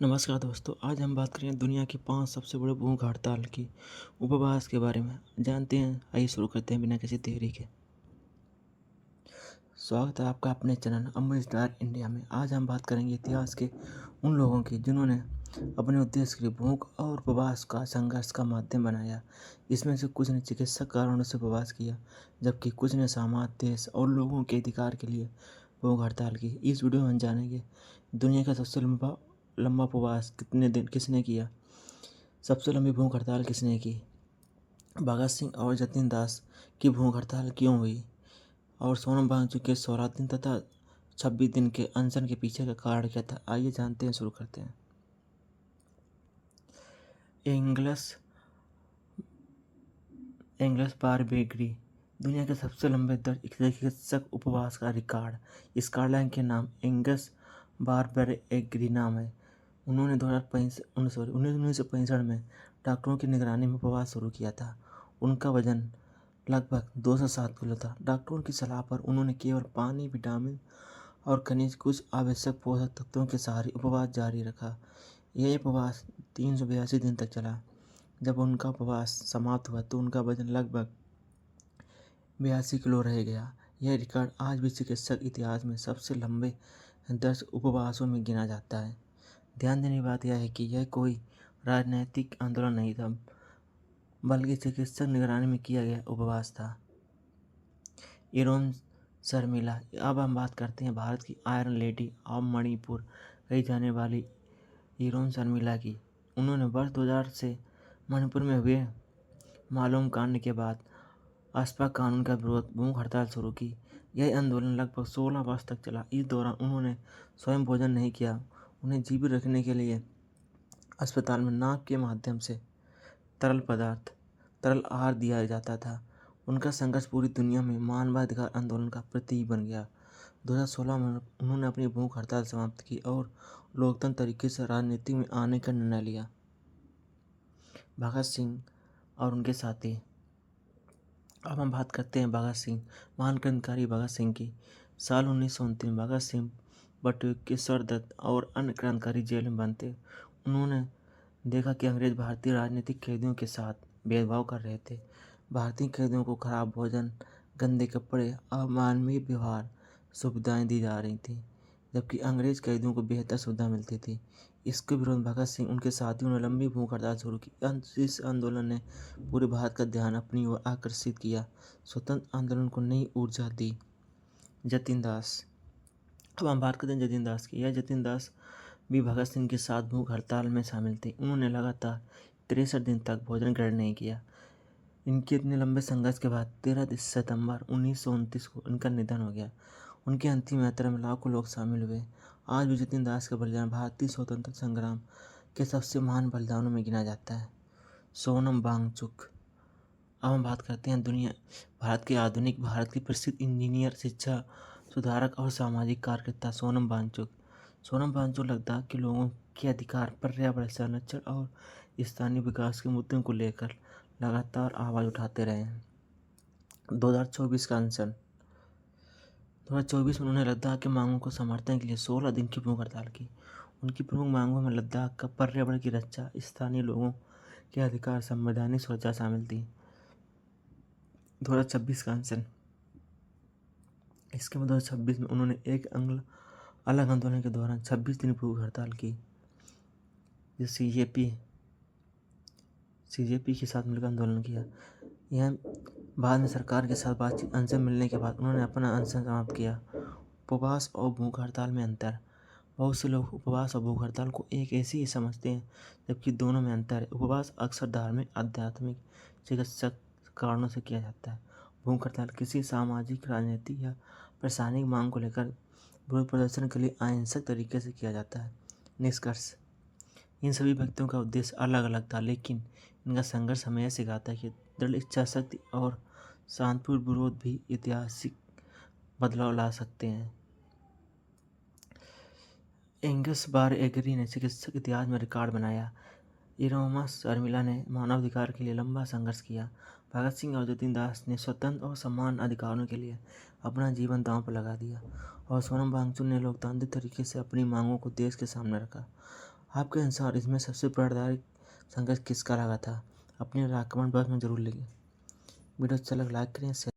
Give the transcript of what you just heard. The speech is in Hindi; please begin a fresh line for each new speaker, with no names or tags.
नमस्कार दोस्तों, आज हम बात करेंगे दुनिया की 5 सबसे बड़े भूख हड़ताल की उपवास के बारे में। जानते हैं, आइए शुरू करते हैं बिना किसी देरी के। स्वागत है आपका अपने चैनल अमर स्टार इंडिया में। आज हम बात करेंगे इतिहास के उन लोगों की जिन्होंने अपने उद्देश्य के लिए भूख और उपवास का संघर्ष का माध्यम बनाया। इसमें से कुछ ने चिकित्सक कारणों से उपवास किया, जबकि कुछ ने समाज, देश और लोगों के अधिकार के लिए भूख हड़ताल की। इस वीडियो में हम जानेंगे दुनिया का सबसे लंबा लंबा उपवास कितने दिन किसने किया, सबसे लंबी भूख हड़ताल किसने की, भगत सिंह और जतिन दास की भूख हड़ताल क्यों हुई, और सोनम वांगचुक के 16 दिन तथा 26 दिन के अनशन के पीछे का कारण क्या था। आइए जानते हैं, शुरू करते हैं। इंग्लिश इंग्लिश बारबेगरी दुनिया के सबसे लंबे दर्ज चिकित्सक उपवास का रिकॉर्ड। स्कॉटलैंड के नाम एंगस बारबेगरी नाम है। उन्होंने 1965 में डॉक्टरों की निगरानी में उपवास शुरू किया था। उनका वजन लगभग 207 किलो था। डॉक्टरों की सलाह पर उन्होंने केवल पानी, विटामिन और खनिज, कुछ आवश्यक पोषक तत्वों के सहारे उपवास जारी रखा। यह उपवास 382 दिन तक चला। जब उनका उपवास समाप्त हुआ तो उनका वजन लगभग 82 किलो रह गया। यह रिकॉर्ड आज भी चिकित्सक इतिहास में सबसे लंबे दर्ज उपवासों में गिना जाता है। ध्यान देने की बात यह है कि यह कोई राजनैतिक आंदोलन नहीं था, बल्कि चिकित्सक निगरानी में किया गया उपवास था। इरोम शर्मिला। अब हम बात करते हैं भारत की आयरन लेडी ऑफ मणिपुर कही जाने वाली इरोम शर्मिला की। उन्होंने वर्ष 2000 से मणिपुर में हुए मालूम कांड के बाद आसपा कानून का विरोध भूख हड़ताल शुरू की। यह आंदोलन लगभग 16 वर्ष तक चला। इस दौरान उन्होंने स्वयं भोजन नहीं किया। उन्हें जीवित रखने के लिए अस्पताल में नाक के माध्यम से तरल आहार दिया जाता था। उनका संघर्ष पूरी दुनिया में मानवाधिकार आंदोलन का प्रतीक बन गया। 2016 में उन्होंने अपनी भूख हड़ताल समाप्त की और लोकतंत्र तरीके से राजनीति में आने का निर्णय लिया। भगत सिंह और उनके साथी। अब हम बात करते हैं भगत सिंह, महान क्रांतिकारी भगत सिंह की। साल 1929 भगत सिंह बटुकेश्वर दत्त और अन्य क्रांतिकारी जेल में बंद थे। उन्होंने देखा कि अंग्रेज भारतीय राजनीतिक कैदियों के साथ भेदभाव कर रहे थे। भारतीय कैदियों को खराब भोजन, गंदे कपड़े, अमानवीय व्यवहार सुविधाएं दी जा रही थी, जबकि अंग्रेज कैदियों को बेहतर सुविधा मिलती थी। इसके विरोध भगत सिंह उनके साथियों ने लंबी भूख हड़ताल शुरू की। इस आंदोलन ने पूरे भारत का ध्यान अपनी ओर आकर्षित किया, स्वतंत्र आंदोलन को नई ऊर्जा दी। जतिन दास। अब हम बात करते हैं जतिन दास की। यह जतिन दास भी भगत सिंह के साथ भूख हड़ताल में शामिल थे। उन्होंने लगातार 63 दिन तक भोजन ग्रहण नहीं किया। इनके इतने लंबे संघर्ष के बाद 13 सितंबर 1929 को इनका निधन हो गया। उनकी अंतिम यात्रा में लाखों लोग शामिल हुए। आज भी जतिन दास का बलिदान भारतीय स्वतंत्रता संग्राम के सबसे महान बलिदानों में गिना जाता है। सोनम वांगचुक। अब हम बात करते हैं भारत की प्रसिद्ध इंजीनियर, शिक्षा सुधारक और सामाजिक कार्यकर्ता सोनम वांगचुक। सोनम वांगचुक लद्दाख के लोगों के अधिकार, पर्यावरण संरक्षण और स्थानीय विकास के मुद्दों को लेकर लगातार आवाज़ उठाते रहे हैं। 2024 का अनशन। 2024 में उन्होंने लद्दाख के मांगों को समर्थन के लिए 16 दिन की भूख हड़ताल की। उनकी प्रमुख मांगों में लद्दाख का पर्यावरण की रक्षा, स्थानीय लोगों के अधिकार, संवैधानिक सुरक्षा शामिल थी। 2026 का अनशन। इसके बाद 2026 में उन्होंने एक अलग आंदोलन के दौरान 26 दिन भूख हड़ताल की। सीजेपी के साथ मिलकर आंदोलन किया। यह बाद में सरकार के साथ बातचीत अनशन मिलने के बाद उन्होंने अपना अनशन समाप्त किया। उपवास और भूख हड़ताल में अंतर। बहुत से लोग उपवास और भूख हड़ताल को एक ऐसे ही समझते हैं, जबकि दोनों में अंतर है। उपवास अक्सर धार्मिक, आध्यात्मिक, चिकित्सक कारणों से किया जाता है। भूख हड़ताल किसी सामाजिक, राजनीतिक या प्रशासनिक मांग को लेकर विरोध प्रदर्शन के लिए अहिंसक तरीके से किया जाता है। निष्कर्ष। इन सभी व्यक्तियों का उद्देश्य अलग अलग था, लेकिन इनका संघर्ष हमें यह सिखाता है कि दृढ़ इच्छा शक्ति और शांतिपूर्ण विरोध भी ऐतिहासिक बदलाव ला सकते हैं। एंगस बारबेगरी ने चिकित्सक इतिहास में रिकॉर्ड बनाया। इरोमा शर्मिला ने मानवाधिकार के लिए लंबा संघर्ष किया। भगत सिंह और जतिन दास ने स्वतंत्र और समान अधिकारों के लिए अपना जीवन दांव पर लगा दिया। और सोनम वांगचुक ने लोकतांत्रिक तरीके से अपनी मांगों को देश के सामने रखा। आपके अनुसार इसमें सबसे प्रेरणादायक संघर्ष किसका रहा था? अपनी राय कमेंट बॉक्स में ज़रूर लिखें। वीडियो अच्छा लगा लाइक करें, शेयर